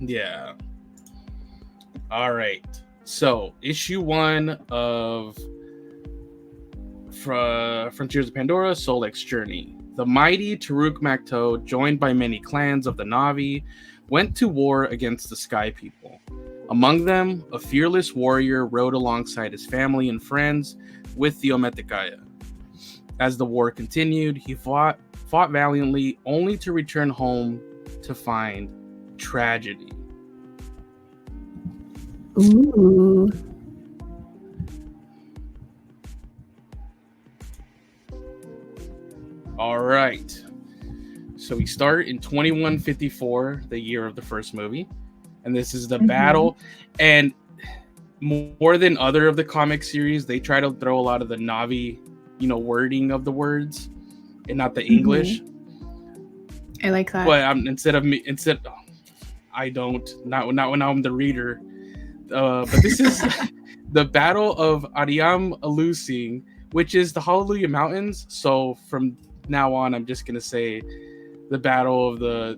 Yeah. All right. So, issue 1 of Frontiers of Pandora, Solek's Journey. The mighty Taruk Makto, joined by many clans of the Na'vi, went to war against the Sky People. Among them, a fearless warrior rode alongside his family and friends with the Metkayina. As the war continued, he fought valiantly, only to return home to find tragedy. Ooh. All right. So we start in 2154, the year of the first movie. And this is the battle. And more than other of the comic series, they try to throw a lot of the Na'vi, wording of the words and not the English. I like that. But I don't, not when I'm the reader. But this is the Battle of Ariam Alusing, which is the Hallelujah Mountains. So from now on, I'm just gonna say the Battle of the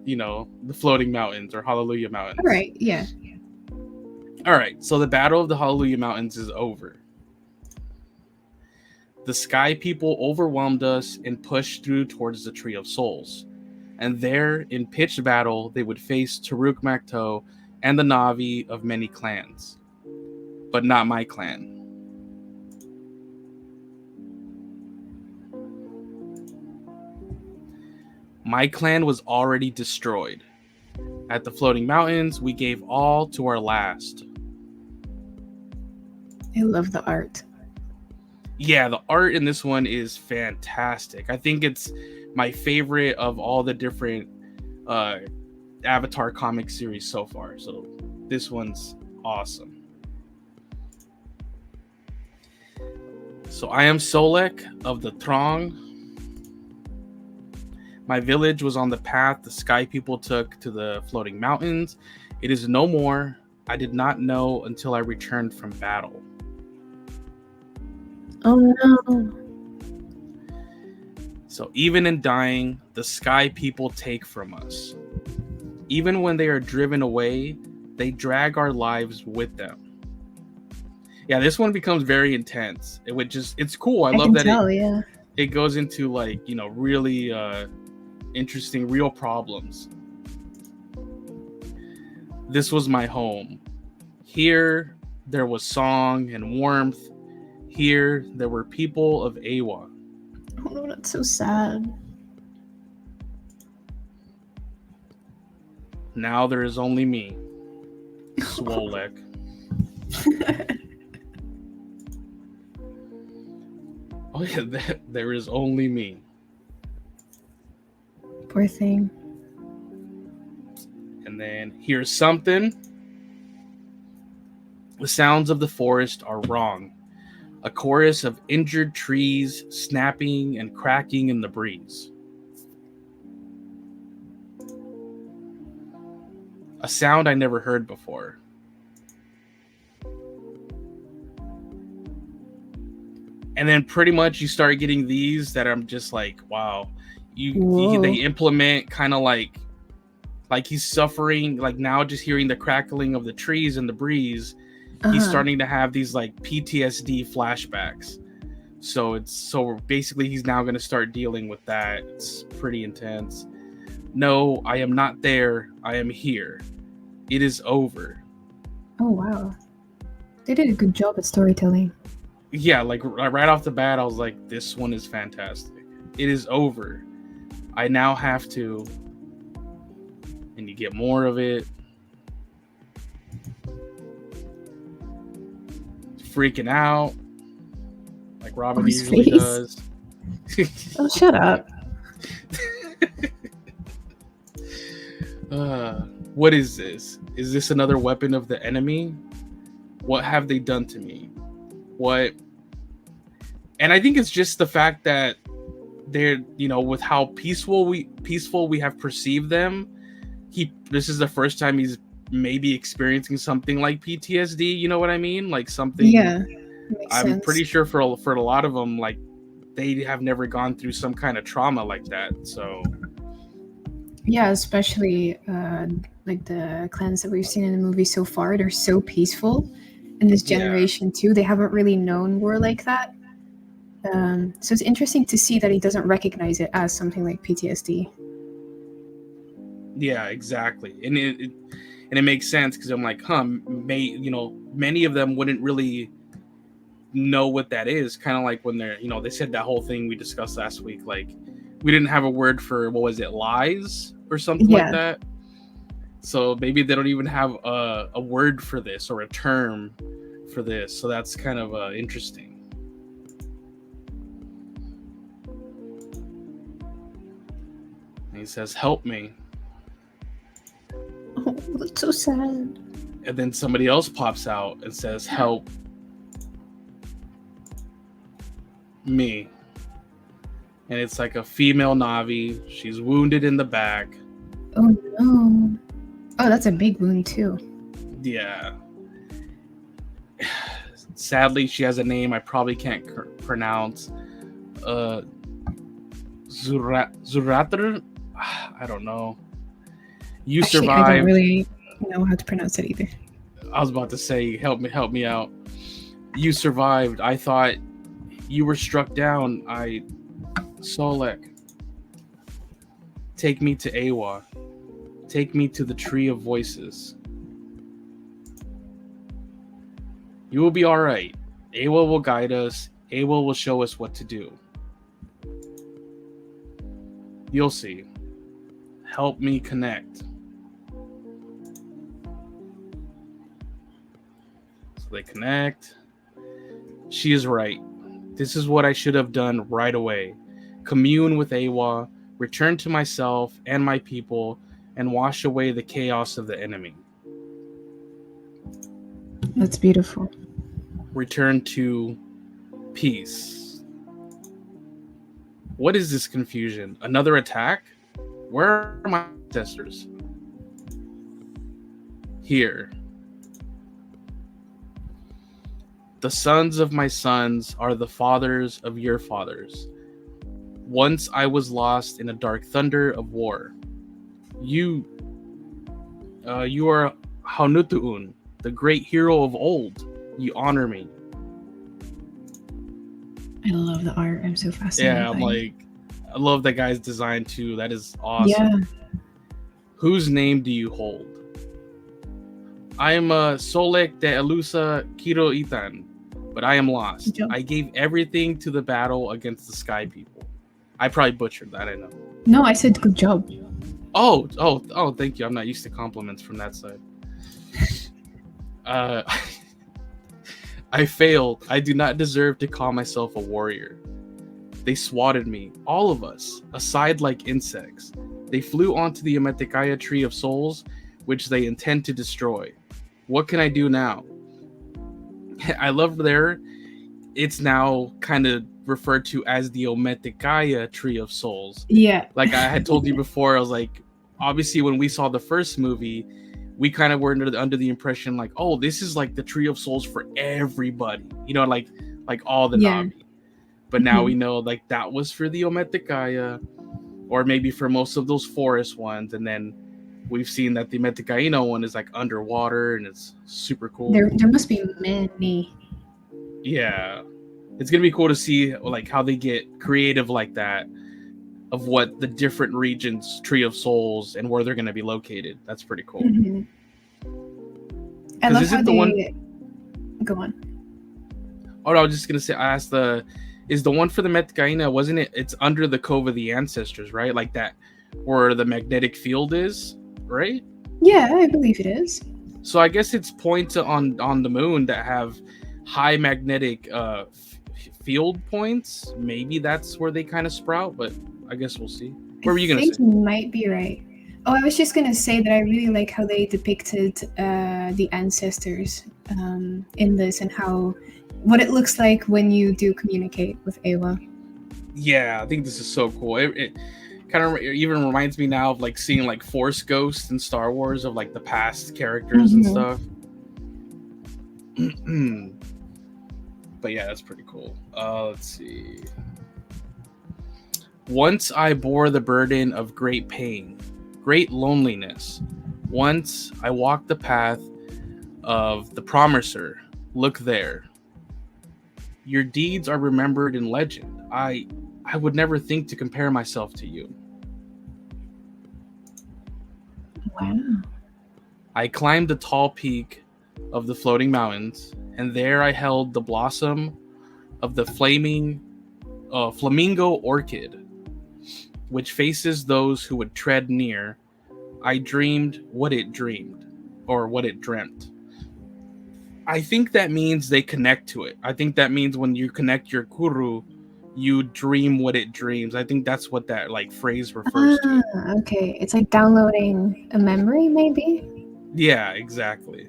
Floating Mountains or Hallelujah Mountains. All right, yeah. All right, so the Battle of the Hallelujah Mountains is over. The Sky People overwhelmed us and pushed through towards the Tree of Souls. And there, in pitched battle, they would face Taruk Makto and the Na'vi of many clans. But not my clan. My clan was already destroyed. At the Floating Mountains, we gave all to our last. I love the art. Yeah, the art in this one is fantastic. I think it's my favorite of all the different Avatar comic series so far. So this one's awesome. So I am Solek of the Throng. My village was on the path the Sky People took to the Floating Mountains. It is no more. I did not know until I returned from battle. Oh no. So even in dying, the Sky People take from us. Even when they are driven away, they drag our lives with them. Yeah, this one becomes very intense. It's cool. I love that it goes into really interesting real problems. This was my home. Here there was song and warmth. Here there were people of Awa. Oh no, that's so sad. Now there is only me, Swolek. Oh yeah, there is only me. Poor thing. And then here's something. The sounds of the forest are wrong. A chorus of injured trees snapping and cracking in the breeze. A sound I never heard before. And then pretty much you start getting these that I'm just like, wow. They implement kind of like he's suffering, like now just hearing the crackling of the trees and the breeze. He's starting to have these like PTSD flashbacks. So basically he's now going to start dealing with that. It's pretty intense. No, I am not there. I am here. It is over. Oh, wow. They did a good job at storytelling. Yeah, like right off the bat, I was like, this one is fantastic. It is over. I now have to. And you get more of it. Freaking out. Like Robin usually does. Oh, shut up. What is this? Is this another weapon of the enemy? What have they done to me? What? And I think it's just the fact that they're, with how peaceful we have perceived them. This is the first time he's maybe experiencing something like PTSD. You know what I mean? Like something. Yeah. I'm pretty sure for a lot of them, like they have never gone through some kind of trauma like that. So Yeah, especially like the clans that we've seen in the movie so far, they're so peaceful. And this Yeah. generation too, they haven't really known war like that. So it's interesting to see that he doesn't recognize it as something like PTSD. Yeah, exactly. And it makes sense because I'm like, many of them wouldn't really know what that is. Kind of like when they're, they said that whole thing we discussed last week. Like, we didn't have a word for, what was it, lies or something like Yeah. that. So maybe they don't even have a word for this or a term for this. So that's kind of interesting. And he says, "Help me." Oh, that's so sad. And then somebody else pops out and says, "Help me." And it's like a female Navi. She's wounded in the back. Oh no. Oh, that's a big wound too. Yeah. Sadly, she has a name I probably can't pronounce. Zuratr? I don't know. You Actually, survived. I don't really know how to pronounce it either. I was about to say, help me out. You survived. I thought you were struck down. Solek. Take me to Awa. Take me to the Tree of Voices. You will be alright. Awa will guide us. Awa will show us what to do. You'll see. Help me connect. So they connect. She is right. This is what I should have done right away. Commune with Awa, return to myself and my people, and wash away the chaos of the enemy. That's beautiful. Return to peace. What is this confusion? Another attack? Where are my ancestors? Here. The sons of my sons are the fathers of your fathers. Once I was lost in a dark thunder of war. You are Haunutu'un, the great hero of old. You honor me. I love the art. I'm so fascinated. Yeah, I'm by like, I love that guy's design too. That is awesome. Yeah. Whose name do you hold? I am Solek de Elusa Kiro Itan, but I am lost. I gave everything to the battle against the Sky People. I probably butchered that, I know. No, I said good job. Oh, thank you. I'm not used to compliments from that side. I failed. I do not deserve to call myself a warrior. They swatted me, all of us, aside like insects. They flew onto the Metkayina Tree of Souls, which they intend to destroy. What can I do now? I love there. It's now kind of referred to as the Metkayina Tree of Souls. Yeah. Like I had told you before, I was like, obviously when we saw the first movie, we kind of were under the impression like, oh, this is like the Tree of Souls for everybody, like all the Navi. But now we know like that was for the Metkayina, or maybe for most of those forest ones, and then we've seen that the Metkayina one is like underwater and it's super cool. There must be many. Yeah, it's gonna be cool to see like how they get creative like that, of what the different regions Tree of Souls and where they're gonna be located. That's pretty cool. Mm-hmm. I love how they go on. Oh, I was just gonna say, I asked is the one for the Metkayina, wasn't it? It's under the Cove of the Ancestors, right? Like that, where the magnetic field is, right? Yeah, I believe it is. So I guess it's points on the moon that have high magnetic field points. Maybe that's where they kind of sprout, but I guess we'll see. What were you gonna say? You might be right. Oh, I was just gonna say that I really like how they depicted the ancestors in this, and what it looks like when you do communicate with Awa. Yeah, I think this is so cool. It kind of even reminds me now of like seeing like Force Ghosts in Star Wars, of like the past characters and stuff. But yeah, that's pretty cool. Let's see. Once I bore the burden of great pain. great loneliness. Once I walked the path of the promiser. Look there. Your deeds are remembered in legend. I would never think to compare myself to you. Wow. I climbed the tall peak of the floating mountains, and there I held the blossom of the flamingo orchid, which faces those who would tread near. I dreamed what it dreamed, or what it dreamt. I think that means they connect to it. I think that means when you connect your kuru, you dream what it dreams. I think that's what that like phrase refers to. Okay. It's like downloading a memory, maybe? Yeah, exactly.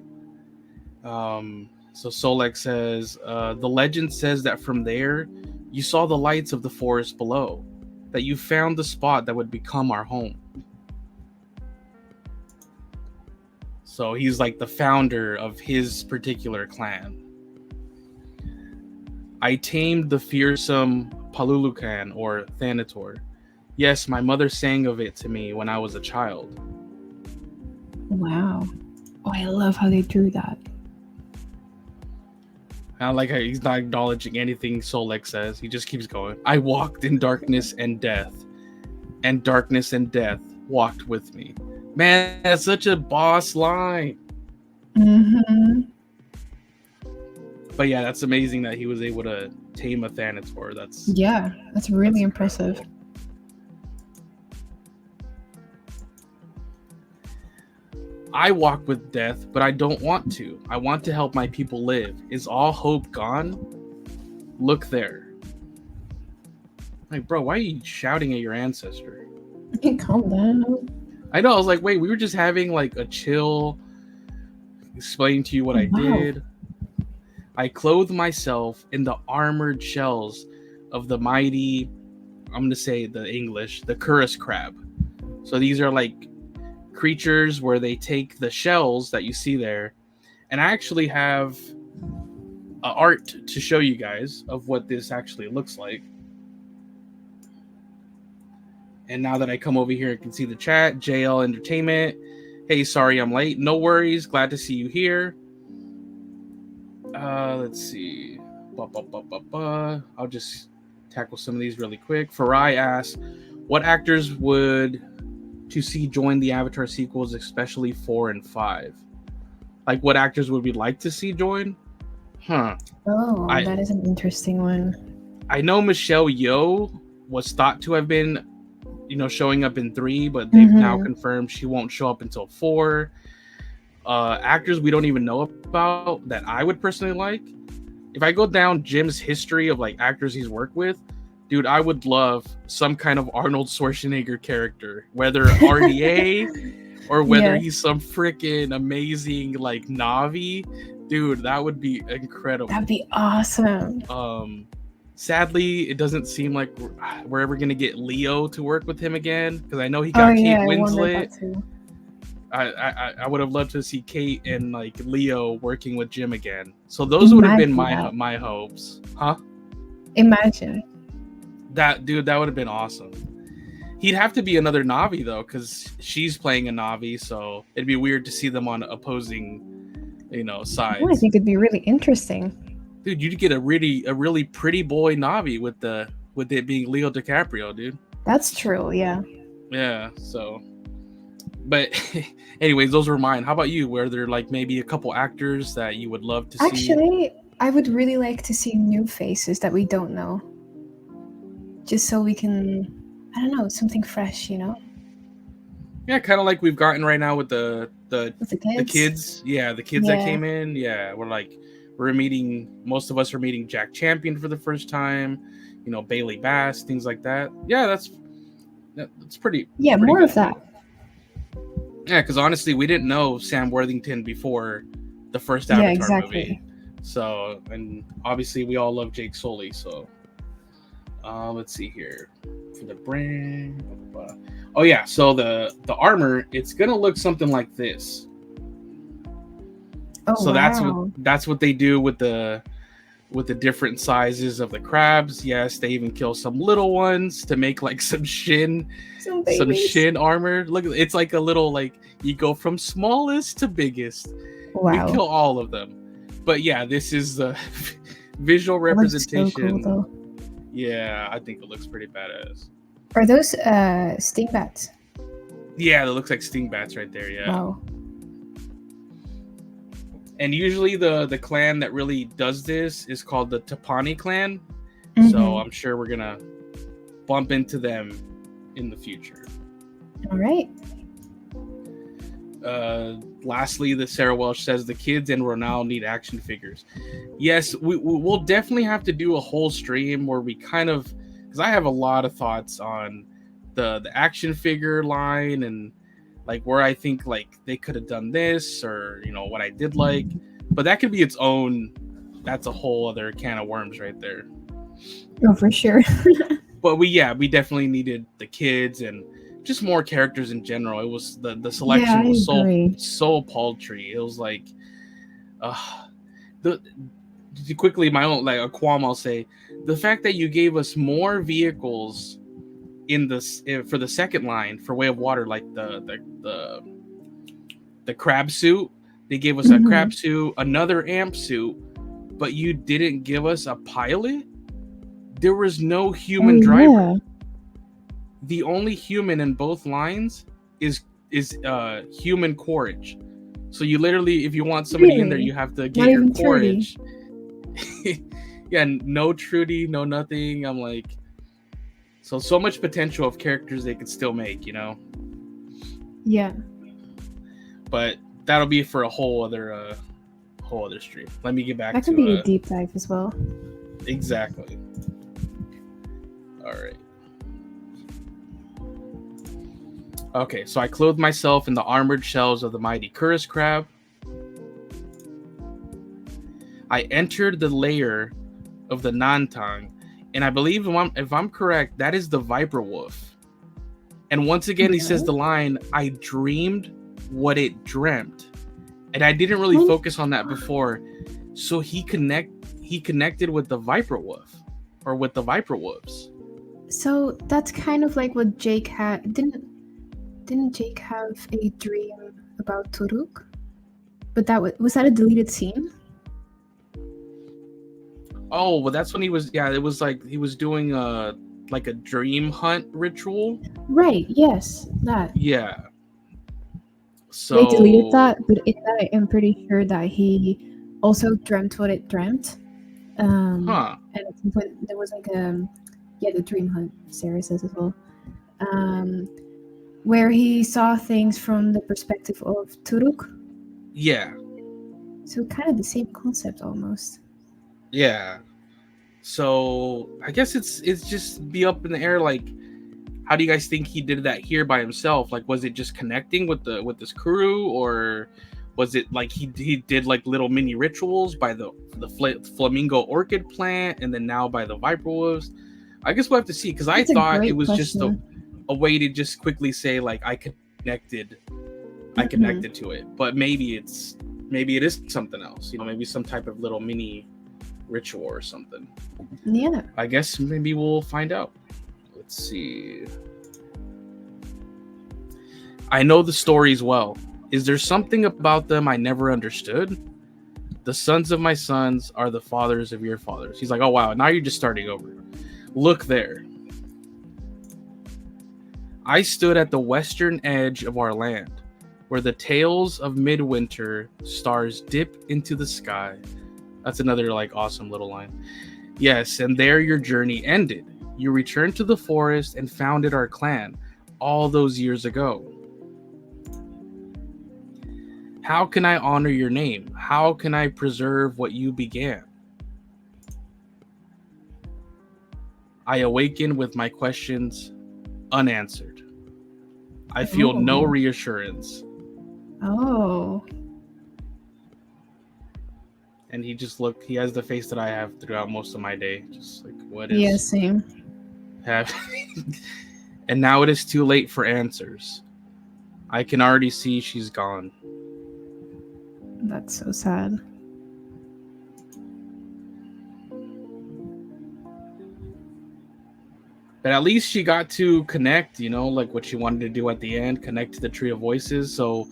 So Solek says, the legend says that from there, you saw the lights of the forest below, that you found the spot that would become our home. So he's like the founder of his particular clan. I tamed the fearsome Palulukan, or Thanator. Yes, my mother sang of it to me when I was a child. Wow. Oh, I love how they drew that. I like how he's not acknowledging anything Solek says. He just keeps going. I walked in darkness and death, and darkness and death walked with me. Man, that's such a boss line. Mm-hmm. But yeah, that's amazing that he was able to tame a Thanator. That's really impressive. I walk with death, but I don't want to. I want to help my people live. Is all hope gone? Look there. Like, bro, why are you shouting at your ancestor? Calm down. I know, I was like, wait, we were just having like a chill, explaining to you what I did. I clothe myself in the armored shells of the mighty, I'm going to say the English, the Curus crab. So these are like creatures where they take the shells that you see there. And I actually have art to show you guys of what this actually looks like. And now that I come over here and can see the chat, JL Entertainment. Hey, sorry I'm late. No worries. Glad to see you here. Let's see. I'll just tackle some of these really quick. Farai asks, what actors would to see join the Avatar sequels, especially 4 and 5? Like, what actors would we like to see join? That is an interesting one. I know Michelle Yeoh was thought to have been, showing up in 3, but they've now confirmed she won't show up until 4. Actors we don't even know about that I would personally like. If I go down Jim's history of like actors he's worked with, dude, I would love some kind of Arnold Schwarzenegger character, whether RDA or whether he's some freaking amazing like Navi. Dude, that would be incredible. That'd be awesome. Sadly, it doesn't seem like we're ever gonna get Leo to work with him again, because I know he got Kate Winslet. I would have loved to see Kate and like Leo working with Jim again. So those would have been my hopes, huh? Imagine that, dude. That would have been awesome. He'd have to be another Navi though, because she's playing a Navi, so it'd be weird to see them on opposing, sides. I think it'd be really interesting. Dude, you'd get a really pretty boy Navi with it being Leo DiCaprio, dude. That's true, yeah. Yeah, so. But anyways, those were mine. How about you? Were there like maybe a couple actors that you would love to see? Actually, I would really like to see new faces that we don't know. Just so we can, I don't know, something fresh, Yeah, kind of like we've gotten right now with the kids. Yeah, the kids that came in. Yeah, most of us are meeting Jack Champion for the first time. Bailey Bass, things like that. Yeah, that's pretty. Yeah, pretty more good. Of that. Yeah, because honestly, we didn't know Sam Worthington before the first Avatar movie. So, and obviously, we all love Jake Sully. So, let's see here for the brand. Oh yeah, so the armor, it's gonna look something like this. Oh, so that's what they do with the with the different sizes of the crabs. Yes, they even kill some little ones to make like some shin armor. Look, it's like a little, like, you go from smallest to biggest. Wow. We kill all of them. But yeah, this is the visual representation. So cool, though. Yeah, I think it looks pretty badass. Are those sting bats? Yeah, it looks like sting bats right there. Yeah. Wow. And usually the clan that really does this is called the Tapani clan. So I'm sure we're gonna bump into them in the future. All right. Lastly, the Sarah Welsh says the kids and Ronal need action figures. Yes, we'll definitely have to do a whole stream where we kind of, because I have a lot of thoughts on the action figure line and like where I think like they could have done this, or what I did like, but that could be its own. That's a whole other can of worms right there. Oh, for sure. But we definitely needed the kids and just more characters in general. It was the selection was so paltry. It was like, quickly, my own, like, a qualm I'll say, the fact that you gave us more vehicles in this for the second line for Way of Water, like the crab suit. They gave us a crab suit, another amp suit, but you didn't give us a pilot. There was no human driver. The only human in both lines is human Quaritch. So you literally, if you want somebody in there, you have to get your Quaritch. Yeah, no Trudy, no nothing. I'm like, so much potential of characters they could still make, Yeah. But that'll be for a whole other stream. Let me get back to that. Could be a deep dive as well. Exactly. All right. Okay, so I clothed myself in the armored shells of the mighty Curus crab. I entered the lair of the Nantang, and I believe, if I'm correct, that is the Viper Wolf. And once again, he says the line, I dreamed what it dreamt. And I didn't really focus on that before. So he connected with the Viper Wolf, or with the Viper Wolves. So that's kind of like what Jake had. Didn't Jake have a dream about Turuk? But was that a deleted scene? Oh, well, that's when he was. Yeah, it was like he was doing like a dream hunt ritual. Right. Yes, that. Yeah. So they deleted that, but in that I'm pretty sure that he also dreamt what it dreamt. And at some point there was like the dream hunt. Sarah says as well. Where he saw things from the perspective of Turuk. Yeah. So kind of the same concept almost. Yeah. So I guess it's just be up in the air. Like, how do you guys think he did that here by himself? Like, was it just connecting with this crew, or was it like he did like little mini rituals by the flamingo orchid plant, and then now by the Viper Wolves? I guess we'll have to see, because I thought it was just a way to just quickly say like I connected to it, but maybe it is something else. Maybe some type of little mini ritual or something. Yeah. I guess maybe we'll find out. Let's see. I know the stories well. Is there something about them I never understood? The sons of my sons are the fathers of your fathers. He's like, oh wow, now you're just starting over. Look there. I stood at the western edge of our land, where the tails of midwinter stars dip into the sky. That's another like awesome little line. Yes, and there your journey ended. You returned to the forest and founded our clan all those years ago. How can I honor your name? How can I preserve what you began? I awaken with my questions unanswered. I feel no reassurance. Oh. And he has the face that I have throughout most of my day. Just like, what is... Yeah, same. happening? And now it is too late for answers. I can already see she's gone. That's so sad. But at least she got to connect, like what she wanted to do at the end, connect to the Tree of Voices. So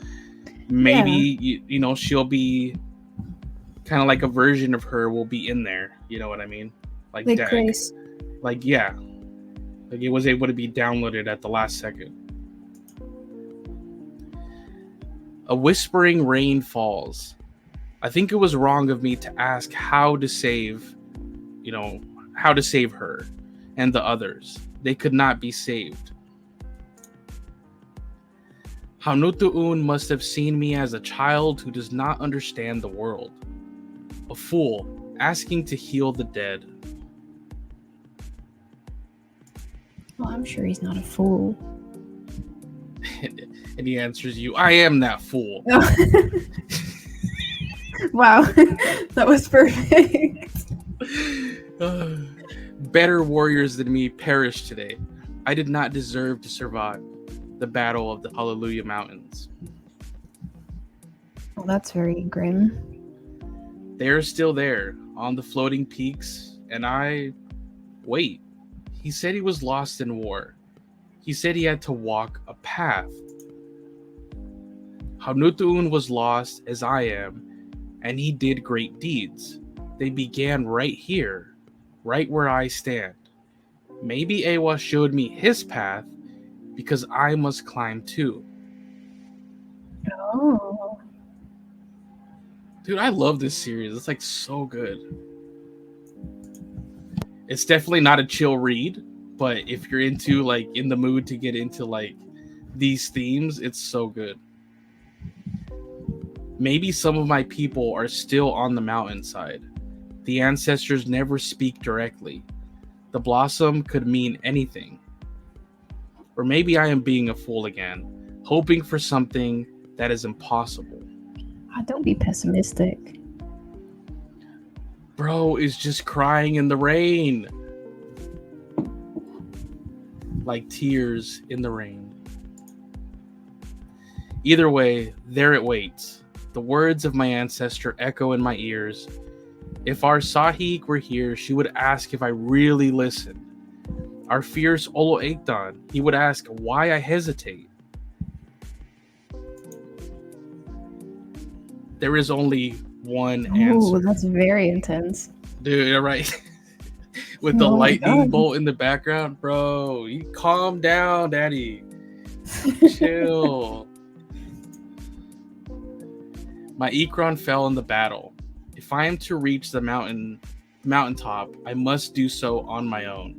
maybe, she'll be kind of like a version of her will be in there. You know what I mean? Like Grace. Like, yeah. Like it was able to be downloaded at the last second. A whispering rain falls. I think it was wrong of me to ask how to save her and the others. They could not be saved. Hanutu'un must have seen me as a child who does not understand the world. A fool, asking to heal the dead. Well, I'm sure he's not a fool. And he answers you, I am that fool. Wow, that was perfect. Better warriors than me perished today. I did not deserve to survive the battle of the Hallelujah Mountains. Well, that's very grim. They are still there on the floating peaks, and wait. He said he was lost in war. He said he had to walk a path. Hanutu'un was lost as I am, and he did great deeds. They began right here, right where I stand. Maybe Ewa showed me his path, because I must climb too. Oh. Dude, I love this series. It's like so good. It's definitely not a chill read, but if you're into like in the mood to get into like these themes, it's so good. Maybe some of my people are still on the mountainside. The ancestors never speak directly. The blossom could mean anything. Or maybe I am being a fool again, hoping for something that is impossible. Don't be pessimistic. Bro is just crying in the rain. Like tears in the rain. Either way, there it waits. The words of my ancestor echo in my ears. If our Sahik were here, she would ask if I really listened. Our fierce Olo Ektan, he would ask why I hesitate. There is only one answer. Oh, that's very intense. Dude, right? With the lightning bolt in the background. Bro, you calm down, daddy. Chill. My Ikran fell in the battle. If I am to reach the mountaintop, I must do so on my own.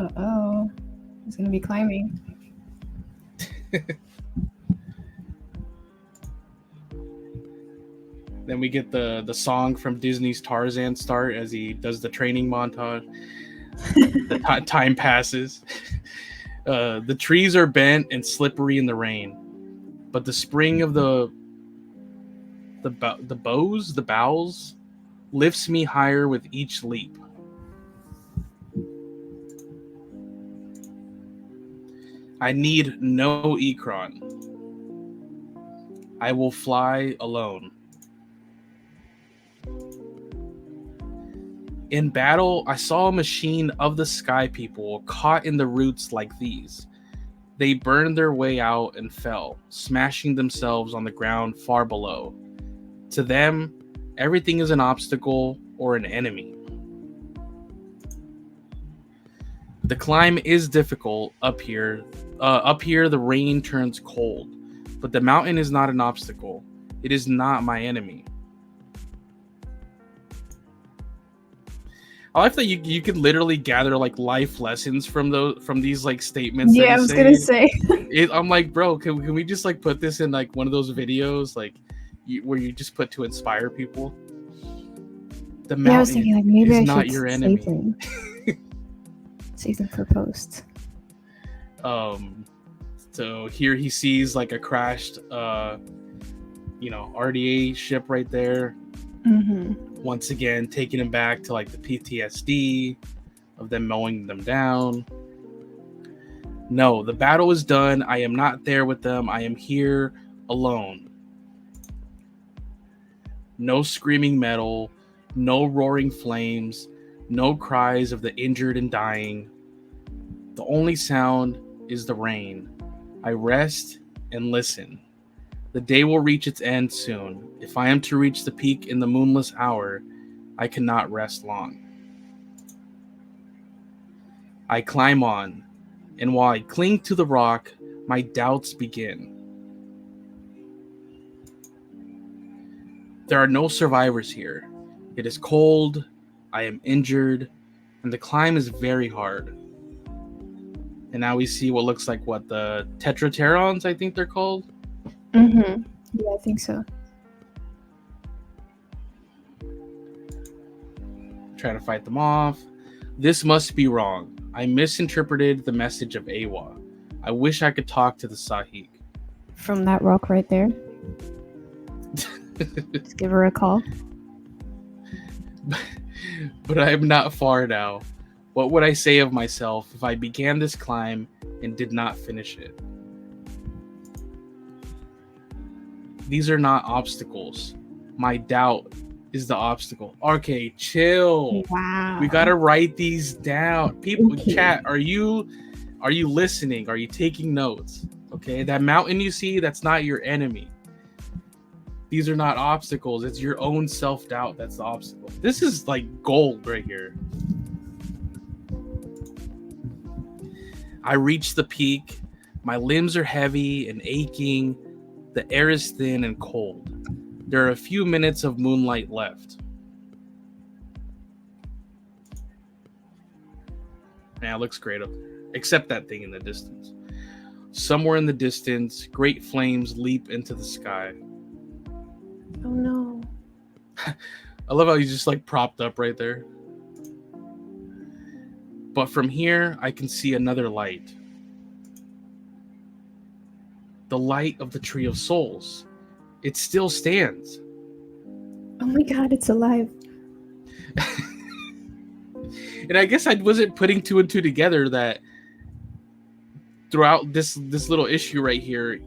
Uh-oh. He's going to be climbing. Then we get the song from Disney's Tarzan start as he does the training montage. The time passes. The trees are bent and slippery in the rain, but the spring of the boughs lifts me higher with each leap. I need no Ikran. I will fly alone. In battle, I saw a machine of the sky people caught in the roots like these. They burned their way out and fell, smashing themselves on the ground far below. To them, everything is an obstacle or an enemy. The climb is difficult up here. Up here, the rain turns cold, but the mountain is not an obstacle. It is not my enemy. I like that you can literally gather like life lessons from these like statements. Yeah, I was gonna say. I'm like, bro, can we just like put this in like one of those videos like where you just put to inspire people? The mountain I was thinking, like, maybe is not your enemy. Save them for post. So here he sees like a crashed, RDA ship right there. Mm-hmm. Once again, taking him back to like the PTSD of them mowing them down. No, the battle is done. I am not there with them. I am here alone. No screaming metal, no roaring flames, No cries of the injured and dying. The only sound is the rain. I rest and listen. The day will reach its end soon. If I am to reach the peak in the moonless hour, I cannot rest long. I climb on, and while I cling to the rock, my doubts begin. There are no survivors here. It is cold, I am injured, and the climb is very hard. And now we see what looks like the Tetraterons, I think they're called. Mm-hmm. Yeah, I think so. Try to fight them off. This must be wrong. I misinterpreted the message of Awa. I wish I could talk to the Sahik. From that rock right there. Just give her a call. But I am not far now. What would I say of myself if I began this climb and did not finish it? These are not obstacles. My doubt is the obstacle. Okay, chill. Wow. We gotta write these down. People, Okay. Chat, are you listening? Are you taking notes? Okay, that mountain you see, that's not your enemy. These are not obstacles. It's your own self-doubt that's the obstacle. This is like gold right here. I reach the peak. My limbs are heavy and aching. The air is thin and cold. There are a few minutes of moonlight left. Yeah, it looks great up there. Except that thing in the distance. Somewhere in the distance, great flames leap into the sky. Oh no. I love how he's just like propped up right there. But from here, I can see another light. The light of the Tree of Souls. It still stands. Oh my god, it's alive. And I guess I wasn't putting two and two together that throughout this little issue right here,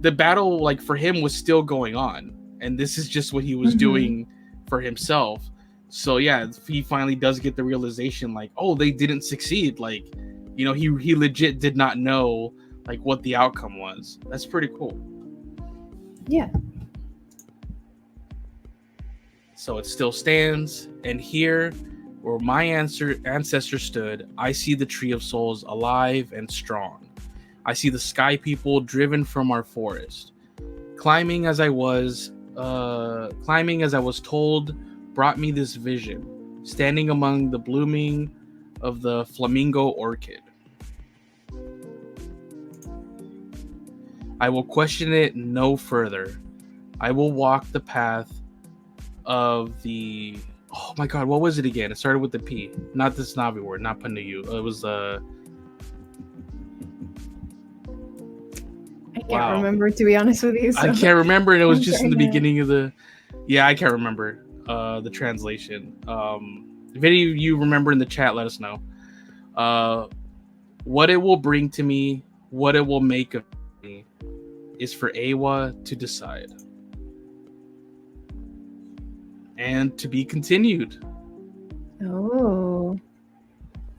the battle like for him was still going on. And this is just what he was doing for himself. So yeah, he finally does get the realization like, oh, they didn't succeed. Like, you know, he legit did not know like what the outcome was. That's pretty cool. Yeah. So it still stands. And here, where my ancestor stood, I see the Tree of Souls alive and strong. I see the Sky People driven from our forest. Climbing as I was told brought me this vision, standing among the blooming of the flamingo orchid. I will question it no further. I will walk the path of the... Oh my god, what was it again? It started with the P. Not this Navi word, not Panuyu. It was I can't remember, to be honest with you. So. I can't remember, and it was just in the beginning of the... Yeah, I can't remember the translation. If any of you remember in the chat, let us know. What it will bring to me, what it will make of me, is for Awa to decide. And to be continued.